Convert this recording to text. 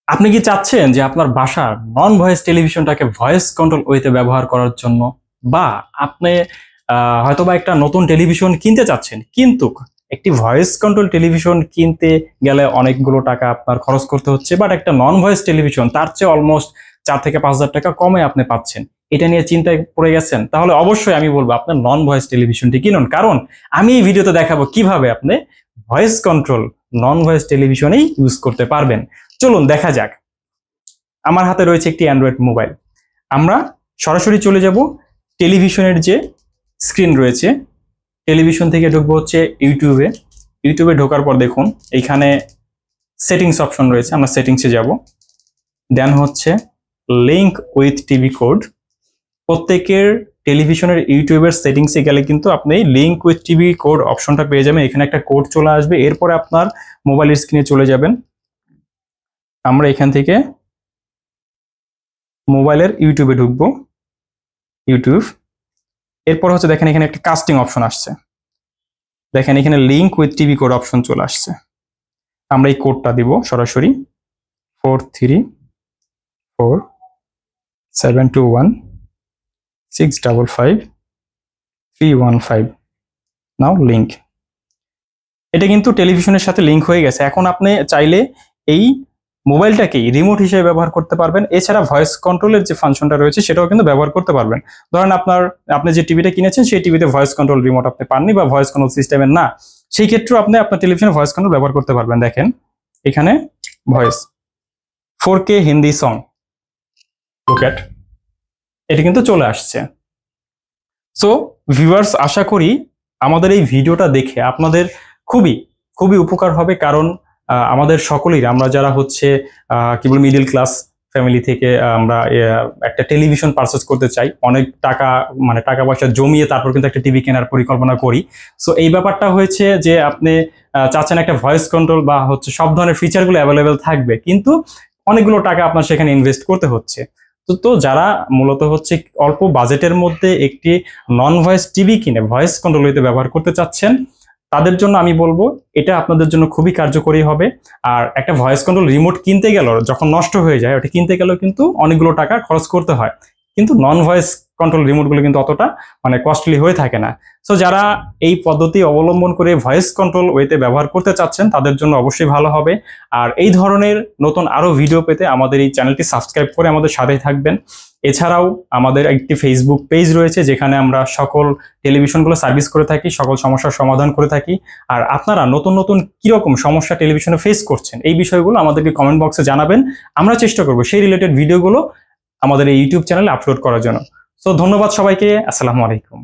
আপনি কি চাচ্ছেন যে আপনার বাসার নন ভয়েস টেলিভিশনটাকে ভয়েস কন্ট্রোল ওয়েতে ব্যবহার করার জন্য, বা আপনি হয়তোবা একটা নতুন টেলিভিশন কিনতে চাচ্ছেন, কিন্তু একটি ভয়েস কন্ট্রোল টেলিভিশন কিনতে গেলে অনেকগুলো টাকা আপনার খরচ করতে হচ্ছে, বাট একটা নন ভয়েস টেলিভিশন তার চেয়ে অলমোস্ট 4 থেকে 5 হাজার টাকা কমে আপনি পাচ্ছেন। এটা নিয়ে চিন্তায় পড়ে গেছেন, তাহলে অবশ্যই আমি বলবো আপনার নন ভয়েস টেলিভিশনটি কিনুন, কারণ আমি এই ভিডিওতে দেখাবো কিভাবে আপনি ভয়েস কন্ট্রোল নন ভয়েস টেলিভিশনেই ইউজ করতে পারবেন। চলুন দেখা যাক। আমার হাতে রয়েছে একটি অ্যান্ড্রয়েড মোবাইল। আমরা সরাসরি চলে যাব টেলিভিশনের যে স্ক্রিন রয়েছে, টেলিভিশন থেকে ঢুকবো হচ্ছে ইউটিউবে। ইউটিউবে ঢোকার পর দেখুন এইখানে সেটিংস অপশন রয়েছে, আমরা সেটিংসে যাব। দেন হচ্ছে লিঙ্ক উইথ টিভি কোড। প্রত্যেকের টেলিভিশনের ইউটিউবের সেটিংসে গেলে কিন্তু আপনি লিঙ্ক উইথ টিভি কোড অপশনটা পেয়ে যাবেন। এখানে একটা কোড চলে আসবে, এরপরে আপনার মোবাইলের স্ক্রিনে চলে যাবেন। আমরা এখান থেকে মোবাইলের ইউটিউবে ঢুকবো, ইউটিউব। এরপর হচ্ছে দেখেন এখানে একটা কাস্টিং অপশন আসছে, দেখেন এখানে link with TV code option চলে আসছে। আমরা এই কোডটা দিব সরাসরি 434721655315। নাও লিঙ্ক। এটা কিন্তু টেলিভিশনের সাথে লিঙ্ক হয়ে গেছে। এখন আপনি চাইলে এই মোবাইলটাকেই রিমোট হিসেবে ব্যবহার করতে পারবেন। এছাড়া ভয়েস কন্ট্রোলের যে ফাংশনটা রয়েছে সেটাও কিন্তু ব্যবহার করতে পারবেন। ধরেন আপনি যে টিভিটা কিনেছেন সেই টিভিতে ভয়েস কন্ট্রোল রিমোট আপনি পাননি, বা ভয়েস কন্ট্রোল সিস্টেমের না, সেই ক্ষেত্রেও আপনি আপনার টেলিভিশনে ভয়েস কন্ট্রোল ব্যবহার করতে পারবেন। দেখেন এখানে voice 4K Hindi song, look at, এটা কিন্তু চলে আসছে। সো ভিউয়ার্স, আশা করি আমাদের এই ভিডিওটা দেখে আপনাদের খুবই খুবই উপকার হবে, কারণ আমাদের সকলেই, আমরা যারা হচ্ছে কি বল মিডল ক্লাস ফ্যামিলি থেকে আমরা একটা টেলিভিশন পারচেজ করতে চাই, অনেক টাকা মানে টাকা পয়সা জমিয়ে তারপর কিন্তু একটা টিভি কেনার পরিকল্পনা করি। সো এই ব্যাপারটা হয়েছে যে আপনি চাচ্ছেন একটা ভয়েস কন্ট্রোল বা হচ্ছে সব ধরনের ফিচারগুলো অ্যাভেলেবেল থাকবে, কিন্তু অনেকগুলো টাকা আপনার সেখানে ইনভেস্ট করতে হচ্ছে। তো যারা মূলত হচ্ছে অল্প বাজেটের মধ্যে একটি নন ভয়েস টিভি কিনে ভয়েস কন্ট্রোল হইতে ব্যবহার করতে চাচ্ছেন, তাদের জন্য আমি বলবো এটা আপনাদের জন্য খুবই কার্যকরী হবে। আর একটা ভয়েস কন্ট্রোল রিমোট কিনতে গেলেও যখন নষ্ট হয়ে যায়, ওটা কিনতে গেলেও কিন্তু অনেকগুলো টাকা খরচ করতে হয়, কিন্তু নন ভয়েস কন্ট্রোল রিমোটগুলো কিন্তু অতটা মানে কস্টলি হয়ে থাকে না। সো যারা এই পদ্ধতি অবলম্বন করে ভয়েস কন্ট্রোল ওয়েতে ব্যবহার করতে চাচ্ছেন তাদের জন্য অবশ্যই ভালো হবে। আর এই ধরনের নতুন আরো ভিডিও পেতে আমাদের এই চ্যানেলটি সাবস্ক্রাইব করে আমাদের সাথেই থাকবেন। এছাড়াও আমাদের একটি ফেসবুক পেজ রয়েছে, যেখানে আমরা সকল টেলিভিশনগুলো সার্ভিস করে থাকি, সকল সমস্যার সমাধান করে থাকি। আর আপনারা নতুন নতুন কিরকম সমস্যা টেলিভিশনে ফেস করছেন এই বিষয়গুলো আমাদেরকে কমেন্ট বক্সে জানাবেন। আমরা চেষ্টা করব সেই রিলেটেড ভিডিওগুলো আমাদের এই ইউটিউব চ্যানেলে আপলোড করার জন্য। সো ধন্যবাদ সবাইকে, আসসালামু আলাইকুম।